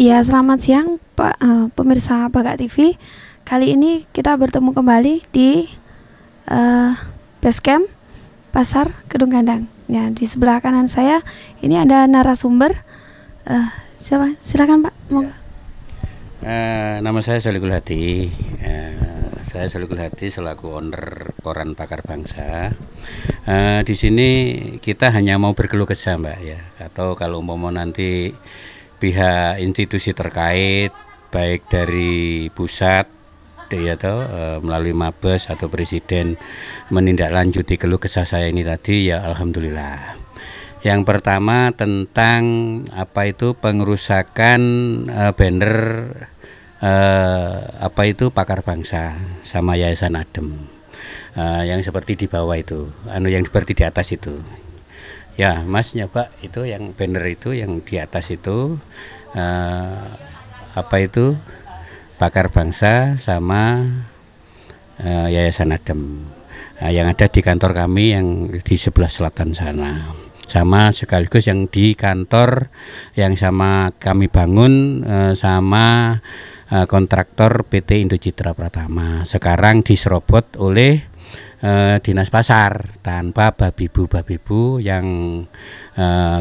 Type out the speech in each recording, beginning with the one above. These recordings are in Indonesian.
Ya, selamat siang Pak, pemirsa Bagak TV. Kali ini kita bertemu kembali di base camp Pasar Kedung Gandang. Ya, di sebelah kanan saya ini ada narasumber. Siapa? Silakan Pak. Nama saya Solikul Hadi. Saya Solikul Hadi selaku owner Koran Pakar Bangsa. Di sini kita hanya mau berkeluh kesah, Mbak, ya. Atau kalau mau nanti pihak institusi terkait baik dari pusat ya melalui Mabes atau Presiden menindaklanjuti keluh kesah saya ini tadi, ya alhamdulillah. Yang pertama tentang pengerusakan banner Pakar Bangsa sama Yayasan Adem, yang seperti di bawah itu, yang seperti di atas itu. Ya, Mas nyoba itu yang banner itu yang di atas itu Pakar Bangsa sama Yayasan Adem, yang ada di kantor kami yang di sebelah selatan sana, sama sekaligus yang di kantor yang sama kami bangun sama kontraktor PT Indocitra Pratama, sekarang diserobot oleh Dinas Pasar tanpa babibu yang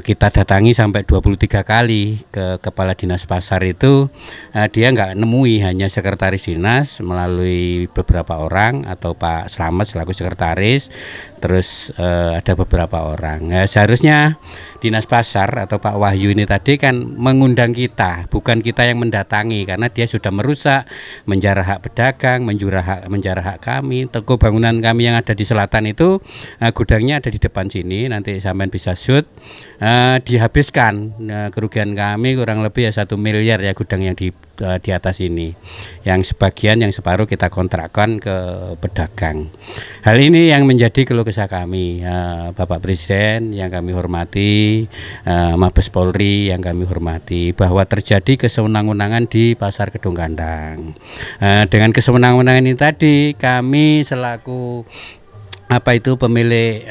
kita datangi sampai 23 kali ke Kepala Dinas Pasar itu, dia nggak nemui, hanya sekretaris dinas melalui beberapa orang atau Pak Slamet selaku sekretaris, terus ada beberapa orang. Seharusnya Dinas Pasar atau Pak Wahyu ini tadi kan mengundang kita, bukan kita yang mendatangi, karena dia sudah merusak, menjarah hak pedagang, menjarah hak kami. Toko bangunan kami yang ada di selatan itu, gudangnya ada di depan sini, nanti sampean bisa shoot, dihabiskan. Kerugian kami kurang lebih ya 1 miliar ya, gudang yang di atas ini, yang sebagian, yang separuh kita kontrakkan ke pedagang. Hal ini yang menjadi keluh kesah kami, Bapak Presiden yang kami hormati, Mabes Polri yang kami hormati, bahwa terjadi kesewenang-wenangan di Pasar Kedung Gandang. Dengan kesewenang-wenangan ini tadi, kami selaku pemilik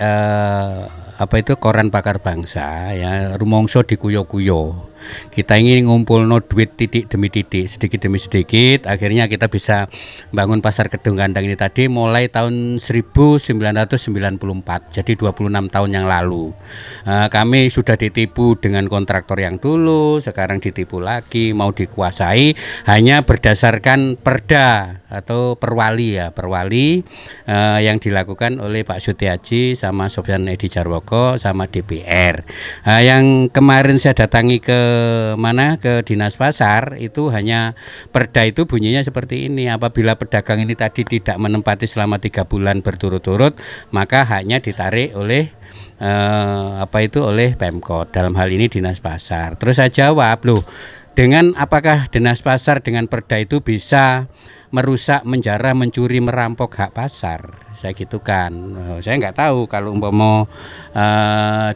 Koran Pakar Bangsa, ya, rumongso dikuyo-kuyo. Kita ingin ngumpulno duit titik demi titik, sedikit demi sedikit, akhirnya kita bisa bangun Pasar Kedung Gandang ini tadi mulai tahun 1994, jadi 26 tahun yang lalu. Kami sudah ditipu dengan kontraktor yang dulu, sekarang ditipu lagi, mau dikuasai hanya berdasarkan perda atau perwali yang dilakukan oleh Pak Sutiaji sama Sofyan Edi Jarwoko sama DPR. Yang kemarin saya datangi ke Dinas Pasar itu, hanya perda itu bunyinya seperti ini: apabila pedagang ini tadi tidak menempati selama 3 bulan berturut-turut, maka haknya ditarik oleh oleh Pemkot, dalam hal ini Dinas Pasar. Terus saya jawab, loh, dengan apakah Dinas Pasar dengan perda itu bisa merusak, menjarah, mencuri, merampok hak pasar? Saya gitukan. Saya nggak tahu kalau umpama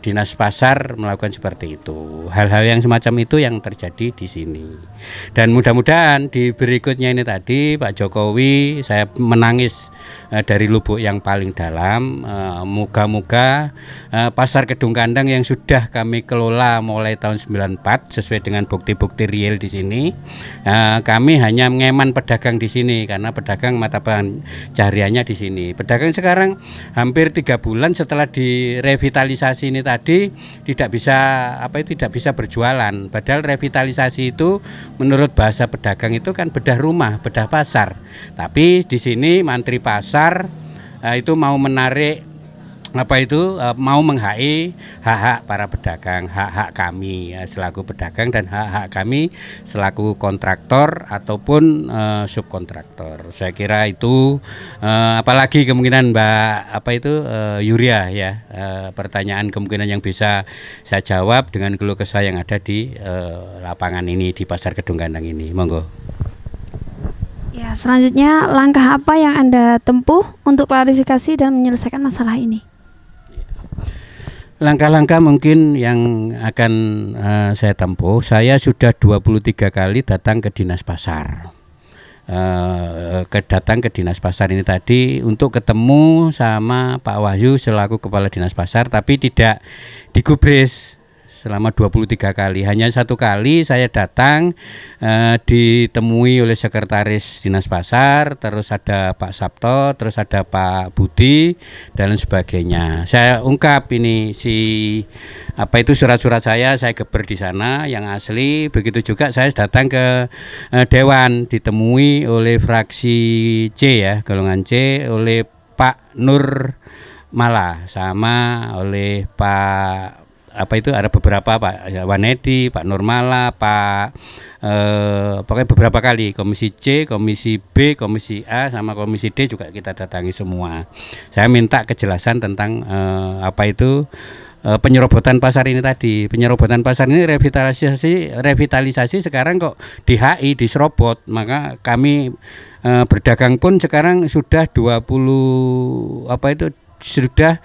Dinas Pasar melakukan seperti itu. Hal-hal yang semacam itu yang terjadi di sini. Dan mudah-mudahan di berikutnya ini tadi, Pak Jokowi, saya menangis dari lubuk yang paling dalam. Moga-moga Pasar Kedung Gandang yang sudah kami kelola mulai tahun 94 sesuai dengan bukti-bukti real di sini, kami hanya mengeman pedagang di sini karena pedagang mata pencahariannya di sini. Pedagang sekarang hampir 3 bulan setelah direvitalisasi ini tadi tidak bisa berjualan. Padahal revitalisasi itu menurut bahasa pedagang itu kan bedah rumah, bedah pasar. Tapi di sini Mantri Pasar itu mau menarik mau menghai hak-hak para pedagang, hak-hak kami selaku pedagang dan hak-hak kami selaku kontraktor ataupun subkontraktor. Saya kira itu, apalagi kemungkinan Mbak Yuria ya, pertanyaan kemungkinan yang bisa saya jawab dengan keluh kesah yang ada di lapangan ini, di Pasar Kedung Gandang ini. Monggo. Ya, selanjutnya langkah apa yang Anda tempuh untuk klarifikasi dan menyelesaikan masalah ini? Langkah-langkah mungkin yang akan saya tempuh, saya sudah 23 kali datang ke Dinas Pasar. Datang ke Dinas Pasar ini tadi untuk ketemu sama Pak Wahyu selaku Kepala Dinas Pasar, tapi tidak digubris. selama 23 kali. Hanya satu kali saya datang ditemui oleh sekretaris Dinas Pasar, terus ada Pak Sabto, terus ada Pak Budi dan sebagainya. Saya ungkap ini surat-surat saya geber di sana yang asli. Begitu juga saya datang ke Dewan, ditemui oleh fraksi C ya, golongan C, oleh Pak Nur Mala sama oleh Pak ada beberapa, Pak Wanedi, Pak Nurmala, pokoknya beberapa kali Komisi C, Komisi B, Komisi A sama Komisi D juga kita datangi semua. Saya minta kejelasan tentang penyerobotan pasar ini tadi. Penyerobotan pasar ini revitalisasi sekarang kok di HI diserobot, maka kami berdagang pun sekarang sudah 3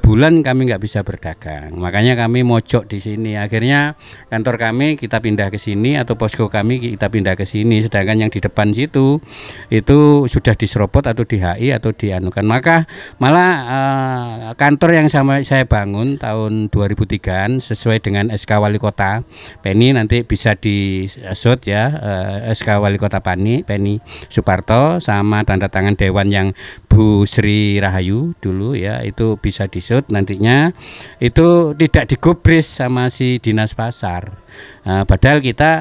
bulan kami nggak bisa berdagang. Makanya kami mojok di sini. Akhirnya kantor kami kita pindah ke sini atau posko kami kita pindah ke sini. Sedangkan yang di depan situ itu sudah diserobot atau di HI atau dianukan. Maka malah kantor yang saya bangun tahun 2003 sesuai dengan SK Wali Kota Penny, nanti bisa disut ya, SK Wali Kota Penny Suparto sama tanda tangan Dewan yang Bu Sri Rahayu dulu ya, itu bisa disut nantinya, itu tidak digubris sama si Dinas Pasar. Padahal kita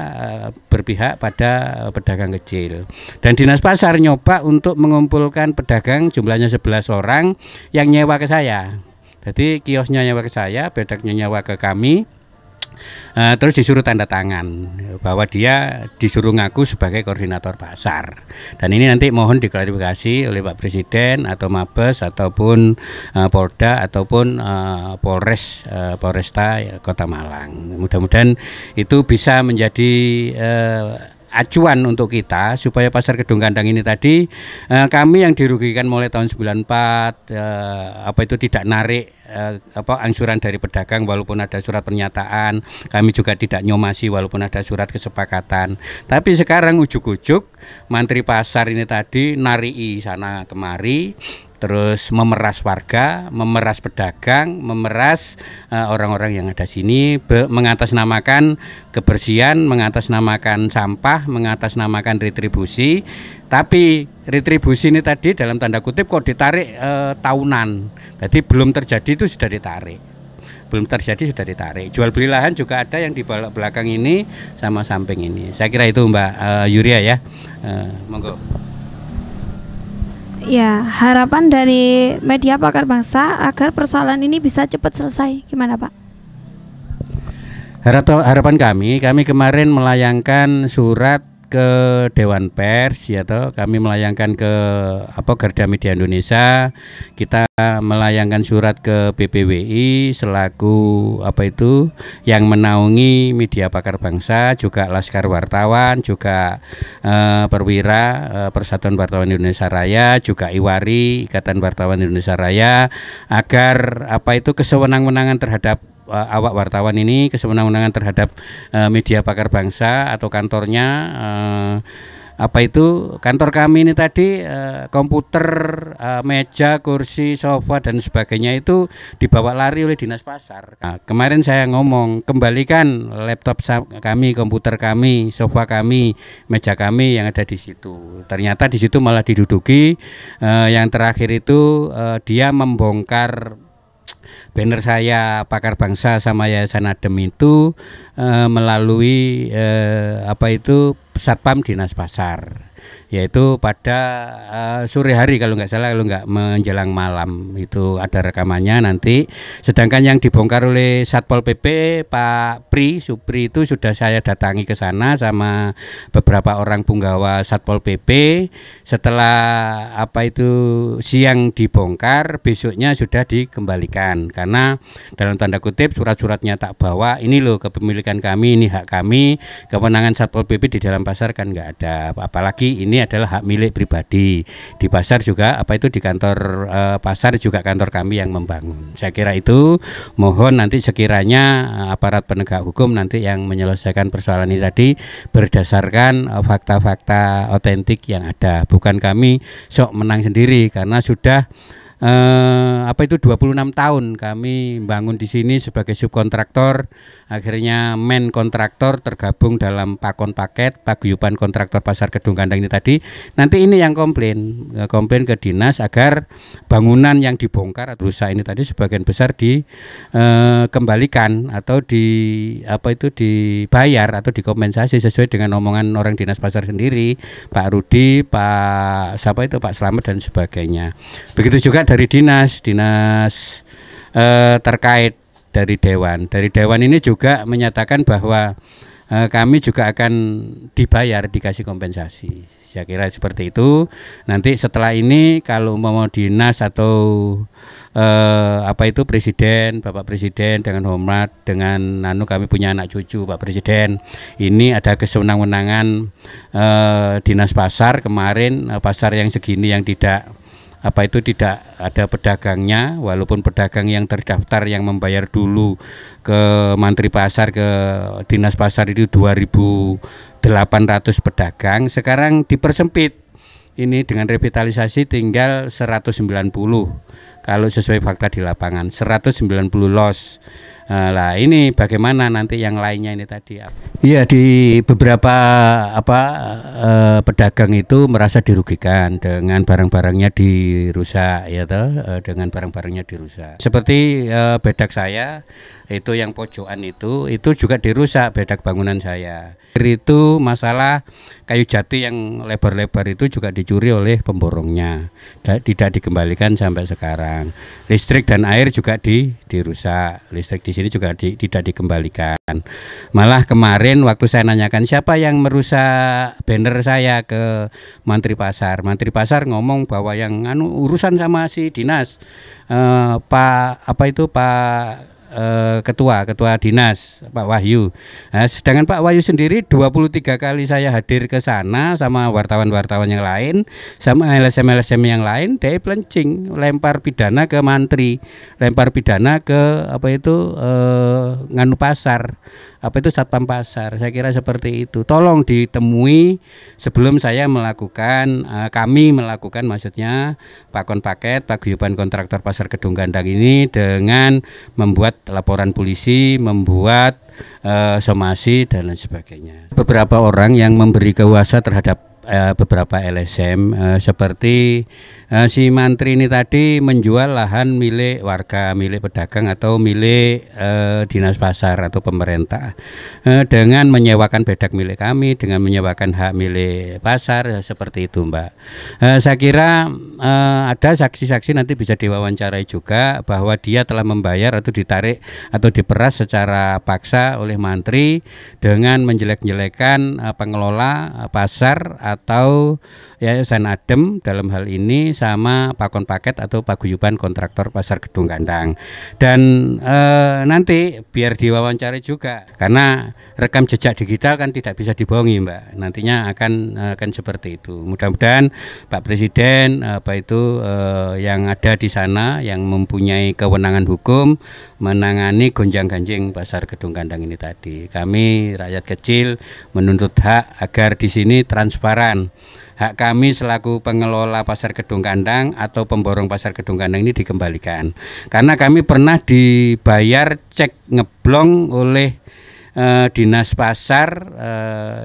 berpihak pada pedagang kecil, dan Dinas Pasar nyoba untuk mengumpulkan pedagang jumlahnya 11 orang yang nyewa ke saya. Jadi kiosnya nyewa ke saya, pedagangnya nyewa ke kami. Terus disuruh tanda tangan bahwa dia disuruh ngaku sebagai koordinator pasar, dan ini nanti mohon diklarifikasi oleh Pak Presiden atau Mabes ataupun Polda ataupun Polresta Kota Malang. Mudah-mudahan itu bisa menjadi acuan untuk kita supaya pasar Kedung Kandang ini tadi kami yang dirugikan mulai tahun 94 tidak narik angsuran dari pedagang walaupun ada surat pernyataan, kami juga tidak nyomasi walaupun ada surat kesepakatan. Tapi sekarang ujuk-ujuk Mantri Pasar ini tadi narii sana kemari, terus memeras warga, memeras pedagang, memeras orang-orang yang ada sini, mengatasnamakan kebersihan, mengatasnamakan sampah, mengatasnamakan retribusi. Tapi retribusi ini tadi dalam tanda kutip kok ditarik tahunan. Jadi belum terjadi itu sudah ditarik. Belum terjadi sudah ditarik. Jual beli lahan juga ada yang di belakang ini sama samping ini. Saya kira itu Mbak Yuria ya. Monggo. Ya, harapan dari media Pakar Bangsa agar persoalan ini bisa cepat selesai, gimana Pak? Harapan kami kemarin melayangkan surat ke Dewan Pers ya toh, kami melayangkan ke Garda Media Indonesia, kita melayangkan surat ke BPWI selaku yang menaungi media Pakar Bangsa, juga Laskar Wartawan, juga Perwira Persatuan Wartawan Indonesia Raya, juga IWARI Ikatan Wartawan Indonesia Raya, agar kesewenang-wenangan terhadap awak wartawan ini, kesewenang-wenangan terhadap media Pakar Bangsa atau kantornya, kantor kami ini tadi komputer, meja, kursi, sofa dan sebagainya itu dibawa lari oleh Dinas Pasar. Nah, kemarin saya ngomong, kembalikan laptop kami, komputer kami, sofa kami, meja kami yang ada di situ. Ternyata di situ malah diduduki. Yang terakhir itu dia membongkar banner saya Pakar Bangsa sama Yayasan Adem itu melalui Satpam Dinas Pasar, yaitu pada sore hari kalau nggak salah, kalau nggak menjelang malam, itu ada rekamannya nanti. Sedangkan yang dibongkar oleh Satpol PP Pak Supri itu sudah saya datangi ke sana sama beberapa orang punggawa Satpol PP. Setelah siang dibongkar, besoknya sudah dikembalikan karena dalam tanda kutip surat-suratnya tak bawa, ini loh kepemilikan kami, ini hak kami, kewenangan Satpol PP di dalam pasar kan nggak ada, apalagi ini adalah hak milik pribadi. Di pasar juga di kantor pasar juga kantor kami yang membangun. Saya kira itu, mohon nanti sekiranya aparat penegak hukum nanti yang menyelesaikan persoalan ini tadi berdasarkan fakta-fakta otentik yang ada, bukan kami sok menang sendiri, karena sudah apa itu 26 tahun kami bangun di sini sebagai subkontraktor, akhirnya main kontraktor tergabung dalam Pakon Paket Paguyuban Kontraktor Pasar Kedung Gandang ini tadi. Nanti ini yang komplain ke dinas agar bangunan yang dibongkar atau rusak ini tadi sebagian besar dikembalikan atau dibayar atau dikompensasi sesuai dengan omongan orang dinas pasar sendiri, Pak Rudi, Pak Slamet dan sebagainya. Begitu juga dari dinas terkait dari dewan. Dari dewan ini juga menyatakan bahwa kami juga akan dibayar, dikasih kompensasi. Saya kira seperti itu. Nanti setelah ini kalau mau dinas atau presiden, Bapak Presiden dengan hormat, dengan kami punya anak cucu Pak Presiden, ini ada kesewenang-wenangan dinas pasar kemarin, pasar yang segini yang tidak ada pedagangnya, walaupun pedagang yang terdaftar yang membayar dulu ke Mantri Pasar, ke Dinas Pasar itu 2.800 pedagang, sekarang dipersempit ini dengan revitalisasi tinggal 190 kalau sesuai fakta di lapangan, 190 los. Lah ini bagaimana nanti yang lainnya ini tadi? Iya, di beberapa pedagang itu merasa dirugikan dengan barang-barangnya dirusak, ya toh, dengan barang-barangnya dirusak. Seperti bedak saya itu yang pojokan itu juga dirusak, bedak bangunan saya. Itu masalah kayu jati yang lebar-lebar itu juga dicuri oleh pemborongnya, tidak dikembalikan sampai sekarang. Listrik dan air juga dirusak, listrik di sini juga tidak dikembalikan. Malah kemarin waktu saya nanyakan siapa yang merusak banner saya ke Mantri Pasar ngomong bahwa yang urusan sama si dinas, Pak ketua dinas Pak Wahyu. Nah, sedangkan Pak Wahyu sendiri 23 kali saya hadir ke sana sama wartawan-wartawan yang lain, sama LSM yang lain, dia pelencing, lempar pidana ke mantri, lempar pidana ke pasar, satpam pasar. Saya kira seperti itu. Tolong ditemui sebelum saya kami melakukan maksudnya Pakon Paket Paguyuban Kontraktor Pasar Kedung Gandang ini dengan membuat laporan polisi, membuat somasi dan lain sebagainya. Beberapa orang yang memberi kuasa terhadap beberapa LSM seperti si mantri ini tadi menjual lahan milik warga, milik pedagang atau milik dinas pasar atau pemerintah dengan menyewakan bedak milik kami, dengan menyewakan hak milik pasar, seperti itu Mbak. Saya kira ada saksi-saksi nanti bisa diwawancarai juga bahwa dia telah membayar atau ditarik atau diperas secara paksa oleh mantri dengan menjelek-jelekan pengelola pasar atau Yayasan Adem dalam hal ini sama Pakon Paket atau Paguyuban Kontraktor Pasar Kedung Gandang. Dan nanti biar diwawancari juga, karena rekam jejak digital kan tidak bisa dibohongi Mbak. Nantinya akan seperti itu. Mudah-mudahan Pak Presiden yang ada di sana yang mempunyai kewenangan hukum menangani gonjang-ganjing Pasar Kedung Gandang ini tadi. Kami rakyat kecil menuntut hak agar di sini transparan. Hak kami selaku pengelola Pasar Kedung Gandang atau pemborong Pasar Kedung Gandang ini dikembalikan. Karena kami pernah dibayar cek ngeblong oleh dinas pasar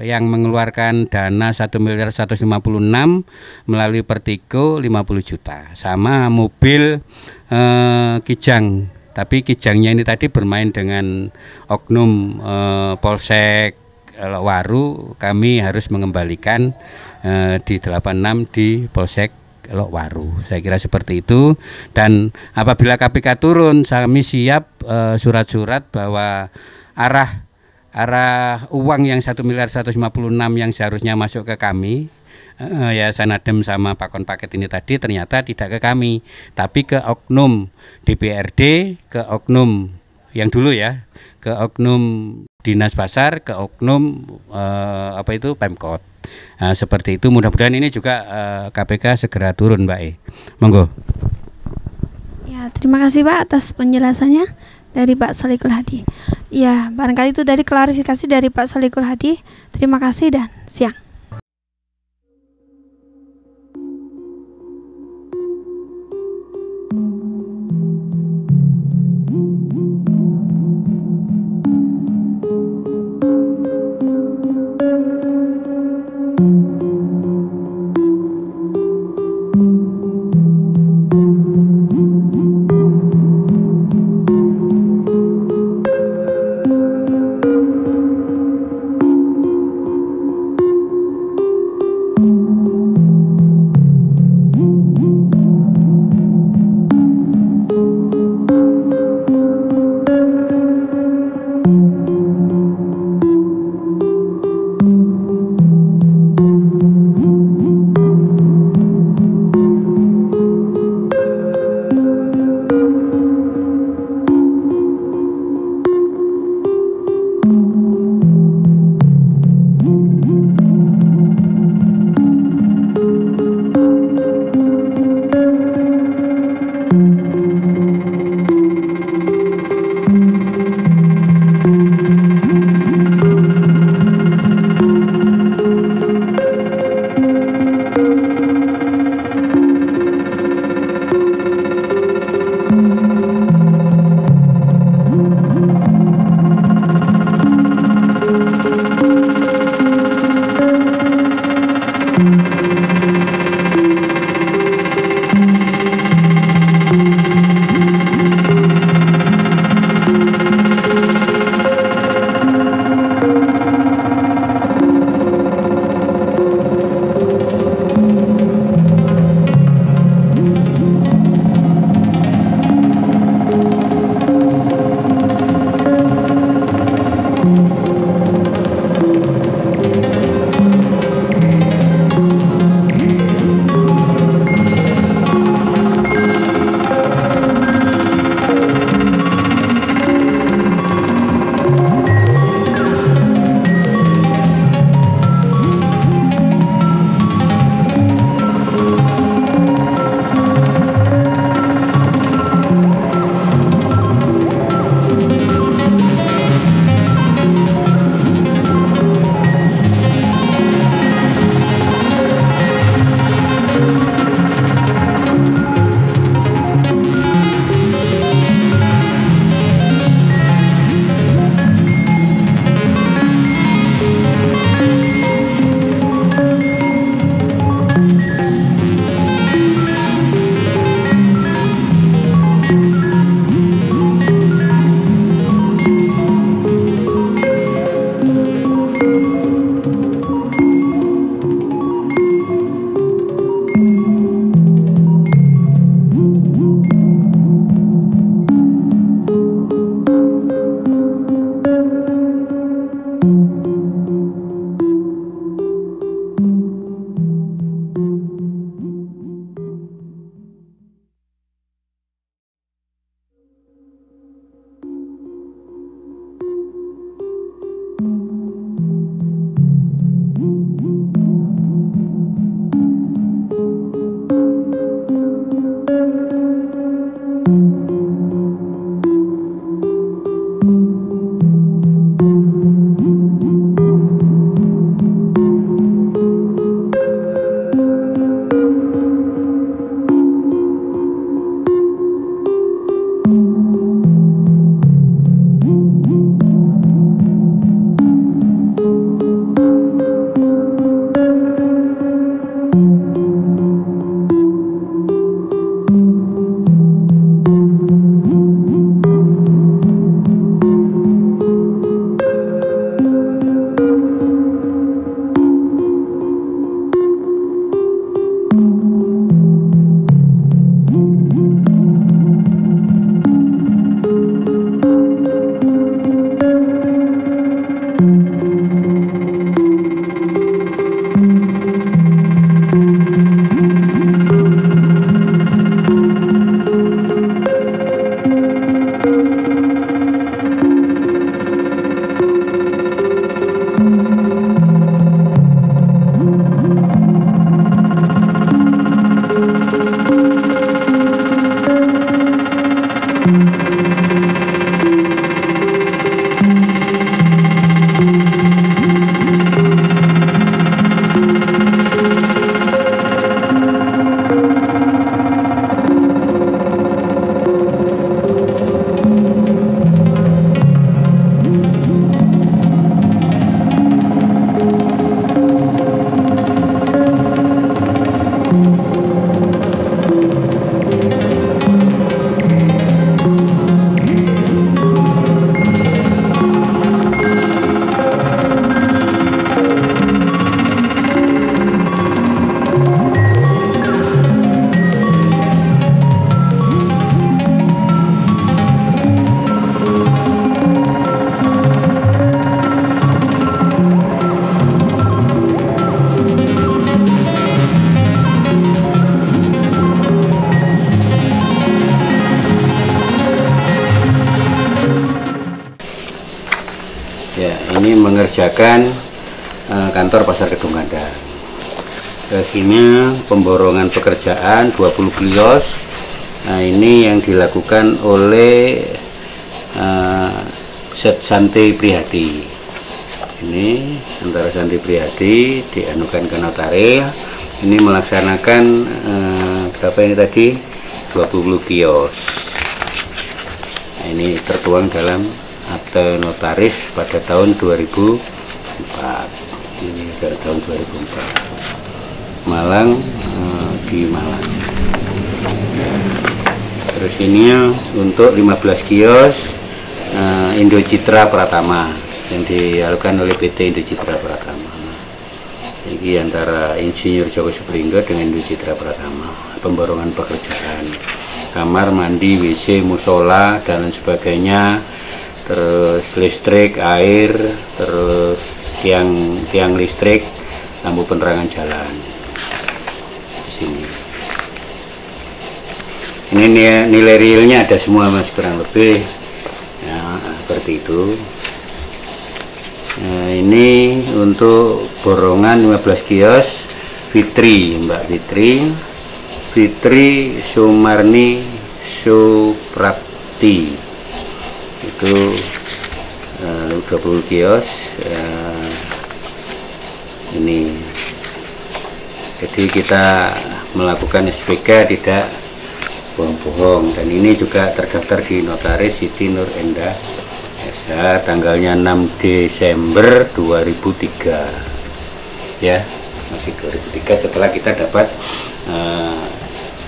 yang mengeluarkan dana 1.156 melalui Pertigo 50 juta sama mobil Kijang. Tapi Kijangnya ini tadi bermain dengan oknum Polsek Lokwaru, kami harus mengembalikan di 86 di Polsek Lokwaru. Saya kira seperti itu. Dan apabila KPK turun, kami siap surat-surat bahwa arah uang yang 1.156 yang seharusnya masuk ke kami, Yayasan Adem sama Pakon Paket ini tadi ternyata tidak ke kami, tapi ke oknum DPRD, ke oknum yang dulu ya, ke oknum Dinas Pasar, ke oknum Pemkot. Nah, seperti itu. Mudah-mudahan ini juga KPK segera turun, Mbak E. Monggo. Ya, terima kasih Pak atas penjelasannya dari Pak Solikul Hadi. Ya, barangkali itu dari klarifikasi dari Pak Solikul Hadi. Terima kasih dan siang. Ya, ini mengerjakan kantor Pasar Kedung Gandang. Ini pemborongan pekerjaan 20 kios. Nah, ini yang dilakukan oleh Santi Prihadi. Ini antara Santi Prihadi dianukan ke notaris. Ini melaksanakan berapa ini tadi? 20 kios. Nah, ini tertuang dalam akte notaris pada tahun 2004. Ini dari tahun 2004 Malang, di Malang. Terus ini untuk 15 kios Indo Citra Pratama yang dilakukan oleh PT Indo Citra Pratama. Ini antara Insinyur Joko Suprindo dengan Indo Citra Pratama. Pemborongan pekerjaan kamar mandi, WC, musola dan lain sebagainya, terus listrik, air, terus tiang listrik, lampu penerangan jalan di sini. Ini nilai realnya ada semua mas, kurang lebih ya, seperti itu. Nah, ini untuk borongan 15 kios Fitri, Mbak Fitri Sumarni Suprapti, itu 20 kios. Ini jadi kita melakukan SPK tidak bohong-bohong, dan ini juga terdaftar di notaris Siti Nur Endah SH tanggalnya 6 Desember 2003 ya, masih 2003 setelah kita dapat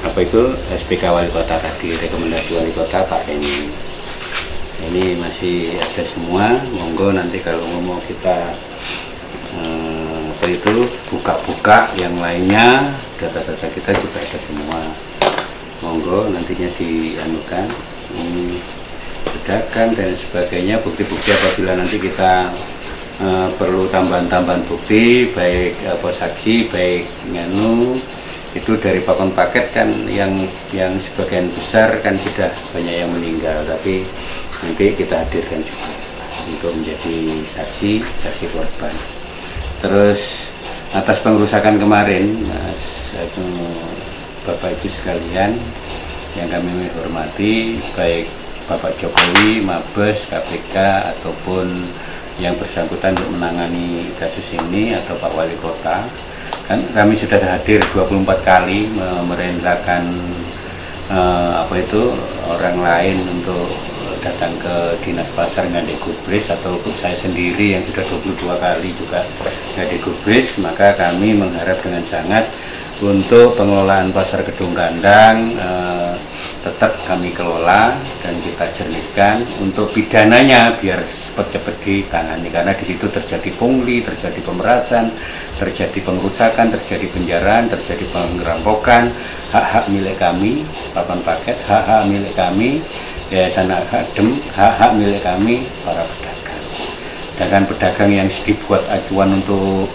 apa itu SPK wali kota tadi, rekomendasi wali kota Pak Eni. Ini masih ada semua, monggo nanti kalau mau kita apa itu buka-buka yang lainnya, data-data kita juga ada semua, monggo nantinya dianukan, bedakan dan sebagainya, bukti-bukti apabila nanti kita perlu tambahan-tambahan bukti, baik apa saksi, baik nganu, itu dari paket kan yang sebagian besar kan sudah banyak yang meninggal, tapi nanti kita hadirkan juga untuk menjadi saksi korban. Terus atas pengerusakan kemarin, Mas, Bapak Ibu sekalian yang kami hormati, baik Bapak Jokowi, Mabes, KPK ataupun yang bersangkutan untuk menangani kasus ini, atau Pak Wali Kota, kan kami sudah hadir 24 kali memerintahkan apa itu orang lain untuk datang ke Dinas Pasar ngandek gubris, atau saya sendiri yang sudah 22 kali juga ngandek gubris. Maka kami mengharap dengan sangat untuk pengelolaan Pasar Kedung Gandang tetap kami kelola dan kita jernihkan untuk pidananya biar cepat-cepat ditangani, karena di situ terjadi pungli, terjadi pemerasan, terjadi pengrusakan, terjadi penjaraan, terjadi perampokan hak-hak milik kami, papan paket, hak-hak milik kami, Yayasan Adem, hak-hak milik kami para pedagang. Pedagang yang dibuat acuan untuk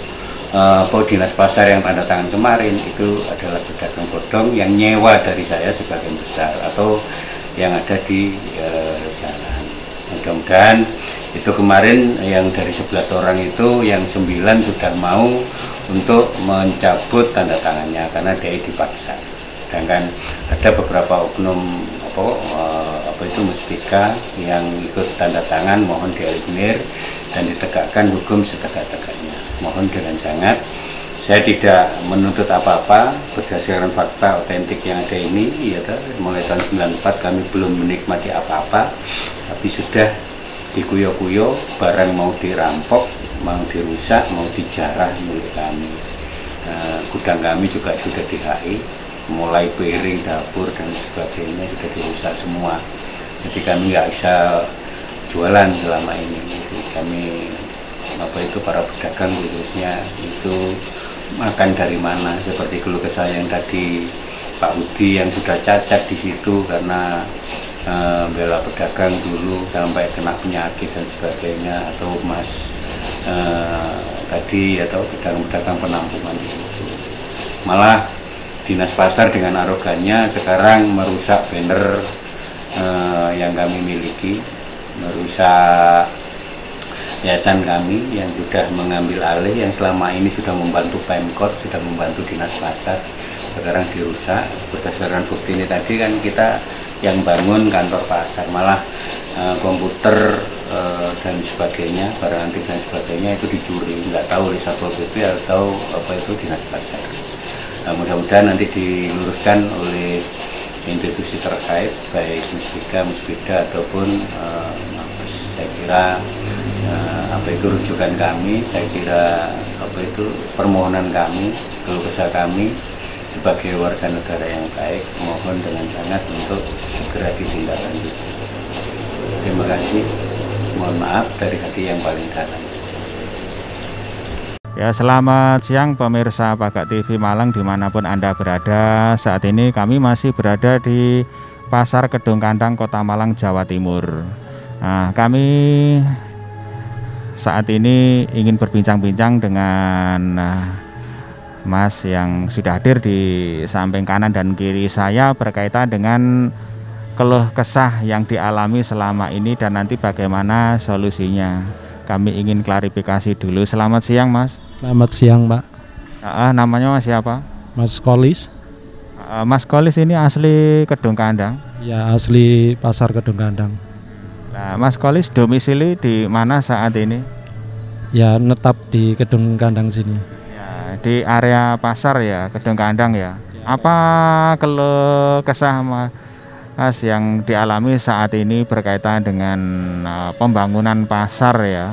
Dinas Pasar yang tanda tangan kemarin itu adalah pedagang bodong yang nyewa dari saya sebagian besar, atau yang ada di jalan. Mudah-mudahan itu kemarin yang dari 11 orang itu yang 9 sudah mau untuk mencabut tanda tangannya karena dia dipaksa. Sedangkan ada beberapa oknum apa itu Mustika yang ikut tanda tangan mohon dieliminir dan ditegakkan hukum setegak-tegaknya. Mohon dengan sangat, saya tidak menuntut apa-apa berdasarkan fakta otentik yang ada ini. Ya, mulai tahun 94 kami belum menikmati apa-apa, tapi sudah dikuyo-kuyo, barang mau dirampok, mau dirusak, mau dijarah milik kami. Gudang kami juga sudah di-HI, mulai piring, dapur dan sebagainya sudah dirusak semua. Jadi kami nggak bisa jualan selama ini. Jadi kami para pedagang khususnya itu makan dari mana, seperti keluh kesah yang tadi Pak Budi yang sudah cacat di situ karena bela pedagang dulu sampai kena penyakit dan sebagainya, atau Mas tadi atau pedagang-pedagang penampungan itu. Malah Dinas Pasar dengan arogannya sekarang merusak banner yang kami miliki, merusak yayasan kami yang sudah mengambil alih, yang selama ini sudah membantu Pemkot, sudah membantu Dinas Pasar, sekarang dirusak. Berdasarkan bukti ini tadi kan kita yang bangun kantor pasar, malah komputer dan sebagainya, barang antik dan sebagainya itu dicuri, nggak tahu oleh Satpol PP atau apa itu Dinas Pasar. Mudah-mudahan nanti diluruskan oleh institusi terkait, baik Mustika, Musbida ataupun saya kira rujukan kami, saya kira permohonan kami, keluh kesah kami sebagai warga negara yang baik, mohon dengan sangat untuk segera ditindaklanjuti. Terima kasih, mohon maaf dari hati yang paling dalam. Ya, selamat siang pemirsa Pagak TV Malang dimanapun Anda berada. Saat ini kami masih berada di Pasar Kedung Kandang, Kota Malang, Jawa Timur. Nah, kami saat ini ingin berbincang-bincang dengan Mas yang sudah hadir di samping kanan dan kiri saya berkaitan dengan keluh kesah yang dialami selama ini dan nanti bagaimana solusinya. Kami ingin klarifikasi dulu. Selamat siang, Mas. Selamat siang, Pak. Namanya Mas siapa? Mas Kolis. Mas Kolis ini asli Kedung Kandang? Ya, asli Pasar Kedung Kandang. Nah, Mas Kolis domisili di mana saat ini? Ya, netap di Kedung Kandang sini. Ya, di area pasar ya, Kedung Kandang ya. Apa keluh kesah Mas yang dialami saat ini berkaitan dengan pembangunan pasar ya?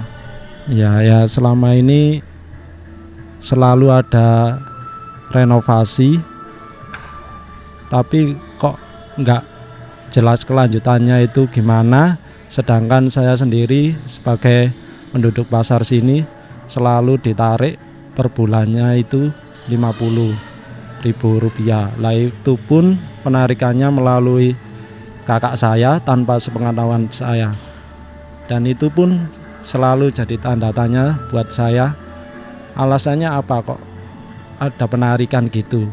Ya, selama ini selalu ada renovasi, tapi kok nggak jelas kelanjutannya itu gimana. Sedangkan saya sendiri sebagai penduduk pasar sini selalu ditarik per bulannya itu Rp50.000. Lah itu pun penarikannya melalui kakak saya tanpa sepengetahuan saya, dan itu pun selalu jadi tanda tanya buat saya. Alasannya apa kok ada penarikan gitu?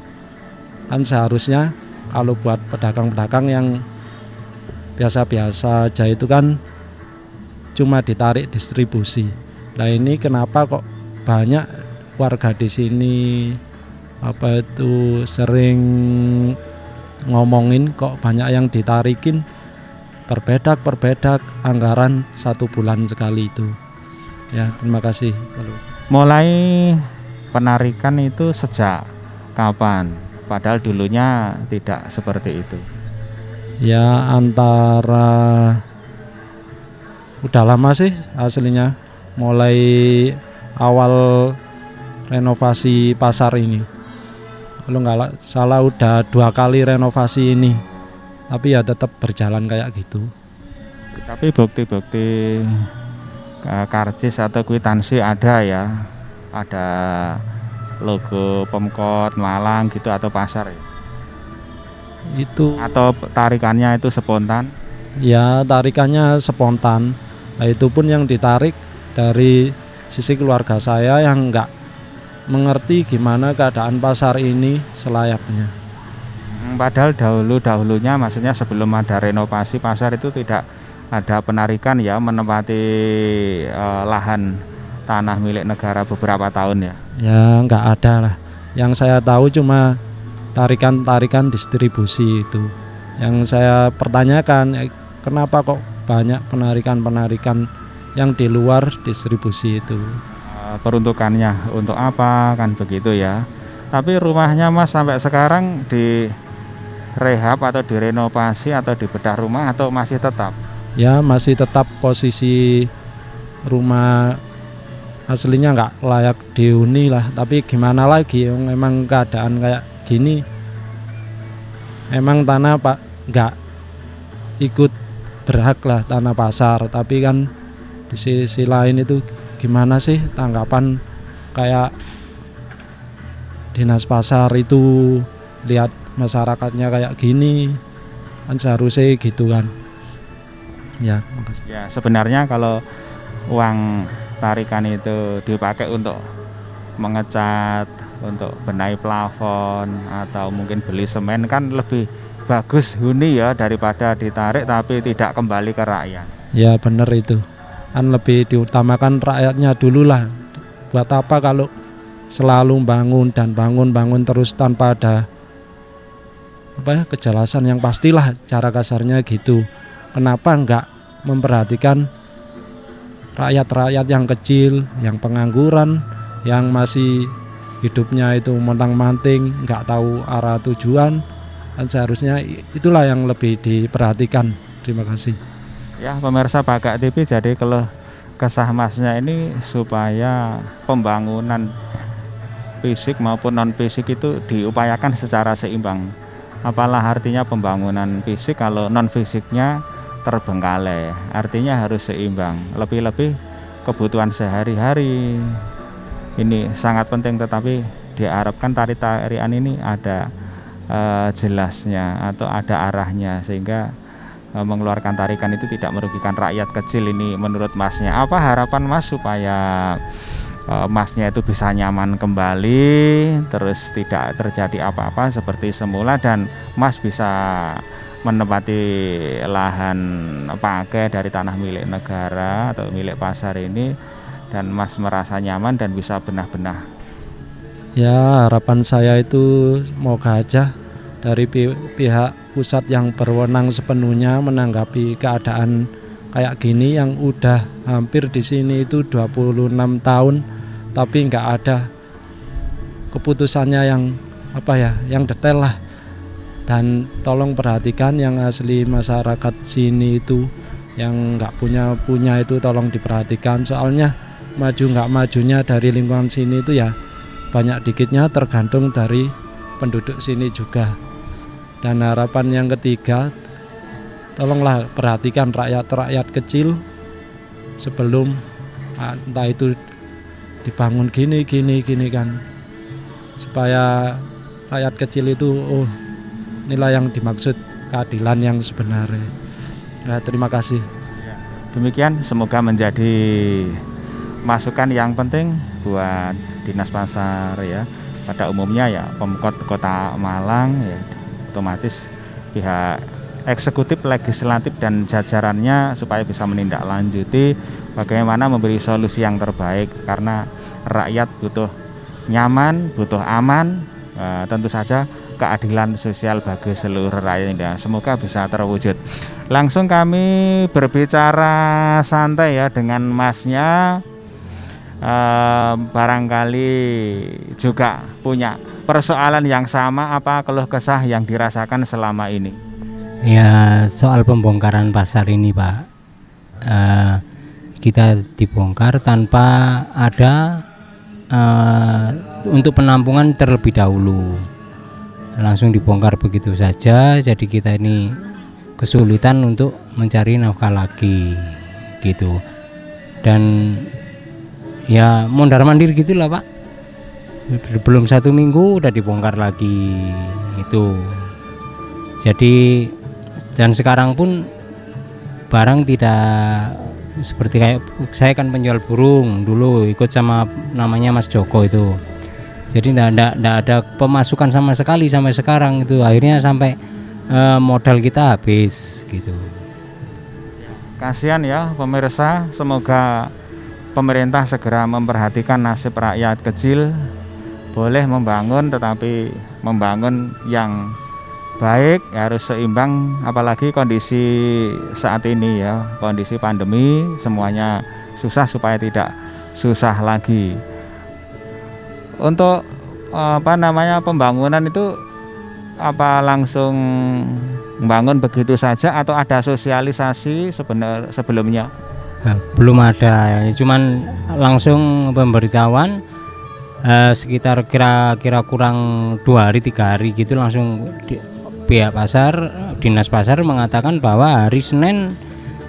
Kan seharusnya kalau buat pedagang-pedagang yang biasa-biasa aja itu kan cuma ditarik distribusi. Nah, ini kenapa kok banyak warga di sini sering ngomongin kok banyak yang ditarikin perbedak anggaran 1 bulan sekali itu. Ya, terima kasih. Mulai penarikan itu sejak kapan? Padahal dulunya tidak seperti itu. Ya, antara udah lama sih aslinya, mulai awal renovasi pasar ini. Kalau nggak salah udah 2 kali renovasi ini, tapi ya tetap berjalan kayak gitu. Tapi bukti-bukti karcis atau kwitansi ada ya, ada logo Pemkot Malang gitu atau pasar ya? Itu atau tarikannya itu spontan? Ya, tarikannya spontan. Nah, itu pun yang ditarik dari sisi keluarga saya yang nggak mengerti gimana keadaan pasar ini selayaknya. Padahal dahulunya maksudnya sebelum ada renovasi pasar itu tidak ada penarikan ya, menempati lahan tanah milik negara beberapa tahun ya? Ya, nggak ada lah. Yang saya tahu cuma tarikan distribusi itu. Yang saya pertanyakan, kenapa kok banyak penarikan-penarikan yang di luar distribusi itu. Peruntukannya untuk apa kan begitu ya. Tapi rumahnya Mas sampai sekarang direhab atau direnovasi atau dibedah rumah atau masih tetap? Ya masih tetap posisi rumah aslinya nggak layak dihuni lah, tapi gimana lagi, memang keadaan kayak gini. Emang tanah Pak nggak ikut berhak lah, tanah pasar, tapi kan di sisi lain itu gimana sih tanggapan kayak dinas pasar itu lihat masyarakatnya kayak gini, kan seharusnya gitu kan. Ya, makasih. Ya sebenarnya kalau uang tarikan itu dipakai untuk mengecat, untuk benahi plafon atau mungkin beli semen kan lebih bagus huni ya daripada ditarik tapi tidak kembali ke rakyat. Ya benar itu, kan lebih diutamakan rakyatnya dulu lah. Buat apa kalau selalu bangun dan bangun terus tanpa ada kejelasan yang pastilah, cara kasarnya gitu. Kenapa enggak memperhatikan rakyat-rakyat yang kecil, yang pengangguran, yang masih hidupnya itu montang-manting, enggak tahu arah tujuan, kan seharusnya itulah yang lebih diperhatikan. Terima kasih. Ya pemirsa Bagak TV, jadi kalau kesah Masnya ini supaya pembangunan fisik maupun non fisik itu diupayakan secara seimbang. Apalah artinya pembangunan fisik kalau non fisiknya terbengkalai, artinya harus seimbang. Lebih-lebih kebutuhan sehari-hari ini sangat penting, tetapi diharapkan tarian ini ada jelasnya atau ada arahnya sehingga mengeluarkan tarikan itu tidak merugikan rakyat kecil. Ini menurut Masnya, apa harapan Mas supaya Masnya itu bisa nyaman kembali, terus tidak terjadi apa-apa seperti semula, dan Mas bisa menempati lahan pakai dari tanah milik negara atau milik pasar ini, dan Mas merasa nyaman dan bisa benah-benah? Ya harapan saya itu semoga aja dari pihak pusat yang berwenang sepenuhnya menanggapi keadaan kayak gini yang udah hampir di sini itu 26 tahun tapi nggak ada keputusannya yang detail lah. Dan tolong perhatikan yang asli masyarakat sini itu, yang nggak punya itu tolong diperhatikan, soalnya maju nggak majunya dari lingkungan sini itu ya banyak dikitnya tergantung dari penduduk sini juga. Dan harapan yang ketiga, tolonglah perhatikan rakyat kecil sebelum entah itu dibangun gini kan, supaya rakyat kecil itu inilah yang dimaksud keadilan yang sebenarnya. Nah, terima kasih. Demikian, semoga menjadi masukan yang penting buat dinas pasar ya. Pada umumnya ya Pemkot Kota Malang ya, otomatis pihak eksekutif, legislatif dan jajarannya supaya bisa menindaklanjuti bagaimana memberi solusi yang terbaik, karena rakyat butuh nyaman, butuh aman, tentu saja keadilan sosial bagi seluruh rakyat. Semoga bisa terwujud. Langsung kami berbicara santai ya dengan Masnya, barangkali juga punya persoalan yang sama, apa keluh kesah yang dirasakan selama ini? Ya soal pembongkaran pasar ini Pak, kita dibongkar tanpa ada untuk penampungan terlebih dahulu, langsung dibongkar begitu saja. Jadi kita ini kesulitan untuk mencari nafkah lagi gitu, dan ya mondar mandir gitulah Pak. Belum 1 minggu udah dibongkar lagi itu. Jadi dan sekarang pun barang tidak seperti kayak saya kan penjual burung dulu, ikut sama namanya Mas Joko itu. Jadi enggak ada pemasukan sama sekali sampai sekarang itu. Akhirnya sampai modal kita habis gitu. Kasihan ya pemirsa, semoga pemerintah segera memperhatikan nasib rakyat kecil. Boleh membangun, tetapi membangun yang baik, harus seimbang, apalagi kondisi saat ini ya, kondisi pandemi, semuanya susah supaya tidak susah lagi. Untuk pembangunan itu apa langsung membangun begitu saja atau ada sosialisasi sebelumnya? Nah, belum ada, cuman langsung pemberitahuan sekitar kira-kira kurang 2 hari 3 hari gitu langsung pihak pasar, dinas pasar mengatakan bahwa hari Senin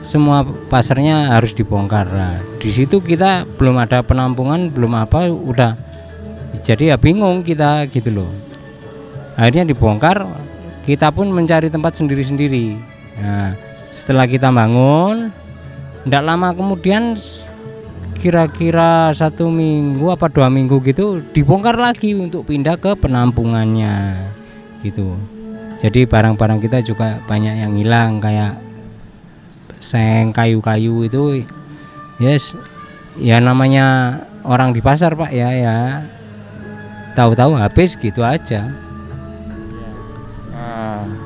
semua pasarnya harus dibongkar. Nah, di situ kita belum ada penampungan, belum apa, udah jadi ya bingung kita gitu loh. Akhirnya dibongkar, kita pun mencari tempat sendiri-sendiri. Nah, setelah kita bangun, tidak lama kemudian kira-kira 1 minggu apa 2 minggu gitu dibongkar lagi untuk pindah ke penampungannya gitu. Jadi barang-barang kita juga banyak yang hilang, kayak seng, kayu-kayu itu, yes, ya namanya orang di pasar Pak ya, tahu-tahu habis gitu aja.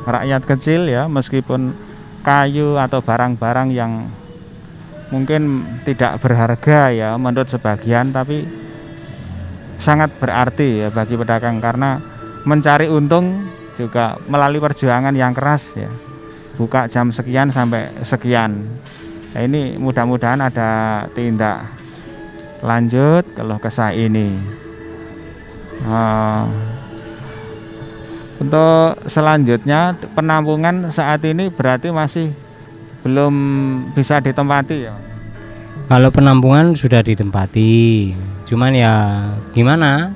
Rakyat kecil ya, meskipun kayu atau barang-barang yang mungkin tidak berharga ya menurut sebagian, tapi sangat berarti ya bagi pedagang karena mencari untung juga melalui perjuangan yang keras ya. Buka jam sekian sampai sekian. Nah, ini mudah-mudahan ada tindak lanjut keluh kesah ini. Untuk selanjutnya penampungan saat ini berarti masih belum bisa ditempati ya? Kalau penampungan sudah ditempati, cuman ya gimana,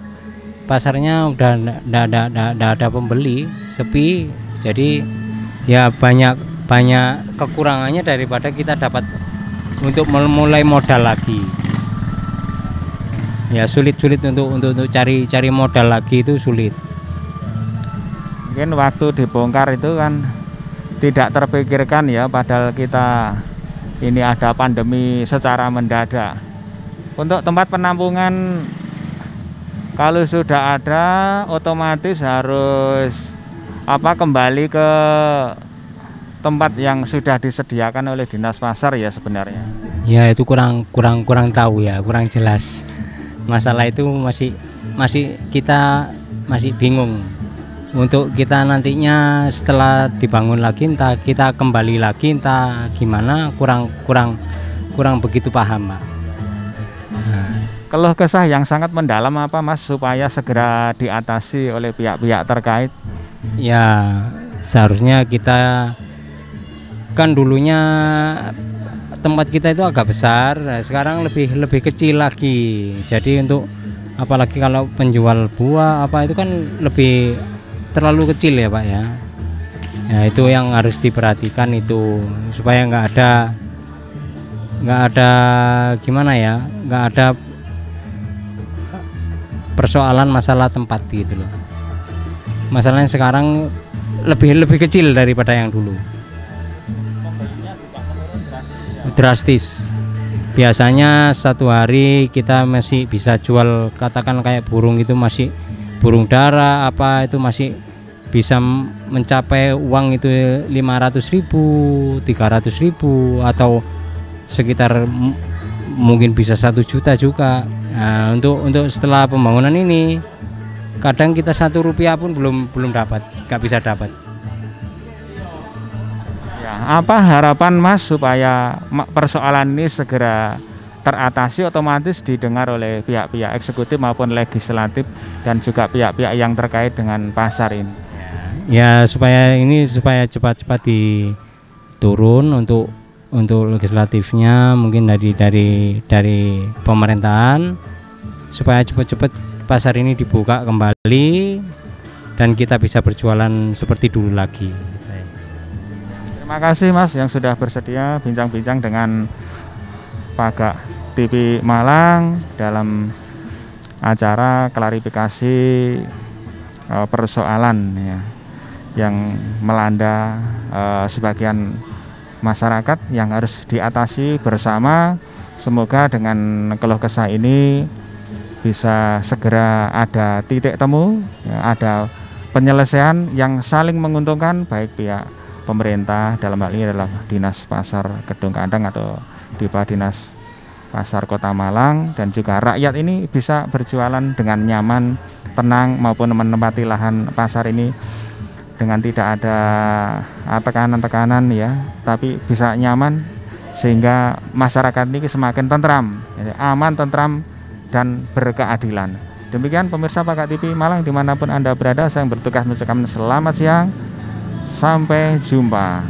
pasarnya udah nggak ada pembeli, sepi, jadi ya banyak kekurangannya daripada kita dapat untuk memulai modal lagi. Ya sulit untuk cari modal lagi, itu sulit. Mungkin waktu dibongkar itu kan tidak terpikirkan ya, padahal kita ini ada pandemi secara mendadak. Untuk tempat penampungan kalau sudah ada otomatis harus kembali ke tempat yang sudah disediakan oleh dinas pasar ya sebenarnya. Ya itu kurang tahu ya, kurang jelas. Masalah itu kita masih bingung. Untuk kita nantinya setelah dibangun lagi, entah kita kembali lagi, entah gimana, kurang begitu paham Pak. Keluh kesah yang sangat mendalam apa Mas supaya segera diatasi oleh pihak-pihak terkait? Ya seharusnya kita kan dulunya tempat kita itu agak besar, sekarang lebih kecil lagi. Jadi untuk apalagi kalau penjual buah apa itu kan lebih terlalu kecil ya Pak ya. Ya itu yang harus diperhatikan itu, supaya nggak ada gimana ya, nggak ada persoalan masalah tempat gitu loh. Masalahnya sekarang lebih kecil daripada yang dulu. Drastis. Biasanya 1 hari kita masih bisa jual, katakan kayak burung itu, masih burung dara apa itu masih bisa mencapai uang itu 500.000, 300.000 atau sekitar mungkin bisa 1 juta juga. Nah, untuk setelah pembangunan ini kadang kita 1 rupiah pun belum dapat, nggak bisa dapat. Ya, apa harapan Mas supaya persoalan ini segera teratasi, otomatis didengar oleh pihak-pihak eksekutif maupun legislatif dan juga pihak-pihak yang terkait dengan pasar ini? Ya supaya cepat-cepat diturun untuk legislatifnya, mungkin dari pemerintahan, supaya cepat-cepat pasar ini dibuka kembali dan kita bisa berjualan seperti dulu lagi. Terima kasih Mas yang sudah bersedia bincang-bincang dengan Pagak TV Malang dalam acara klarifikasi persoalan ya, yang melanda sebagian masyarakat yang harus diatasi bersama. Semoga dengan keluh kesah ini bisa segera ada titik temu ya, ada penyelesaian yang saling menguntungkan, baik pihak pemerintah dalam hal ini adalah Dinas Pasar Kedung Kandang atau Dinas Pasar Kota Malang, dan juga rakyat ini bisa berjualan dengan nyaman, tenang, maupun menempati lahan pasar ini dengan tidak ada tekanan-tekanan ya, tapi bisa nyaman, sehingga masyarakat ini semakin tentram, aman, tentram, dan berkeadilan. Demikian pemirsa Pakat TV Malang dimanapun Anda berada, saya bertugas mengucapkan selamat siang, sampai jumpa.